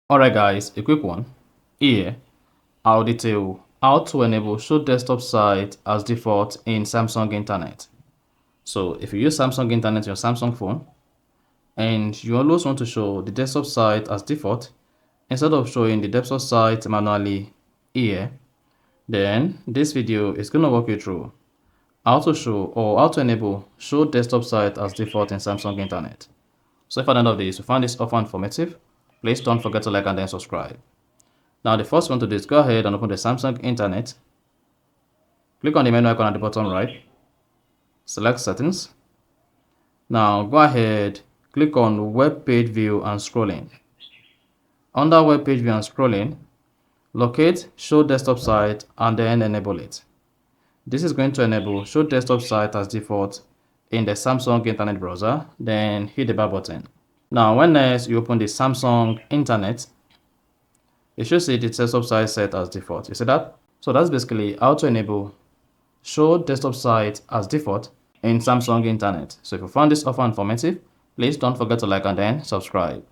Alright guys, a quick one. Here, I'll detail how to enable show desktop site as default in Samsung Internet. So if you use Samsung Internet on your Samsung phone, and you always want to show the desktop site as default, instead of showing the desktop site manually here, then this video is going to walk you through how to show or how to enable show desktop site as default in Samsung Internet. So if at the end of this you find this offer informative, please don't forget to like and then subscribe. Now the first one to do is go ahead and open the Samsung Internet. Click on the menu icon at the bottom right. Select settings. Now go ahead, click on web page view and scrolling. Under web page view and scrolling, locate show desktop site and then enable it. This is going to enable show desktop site as default in the Samsung Internet browser, then hit the back button. Now when next you open the Samsung Internet, you should see the desktop site set as default. You see that? So that's basically how to enable show desktop site as default in Samsung Internet. So if you found this offer informative, please don't forget to like and then subscribe.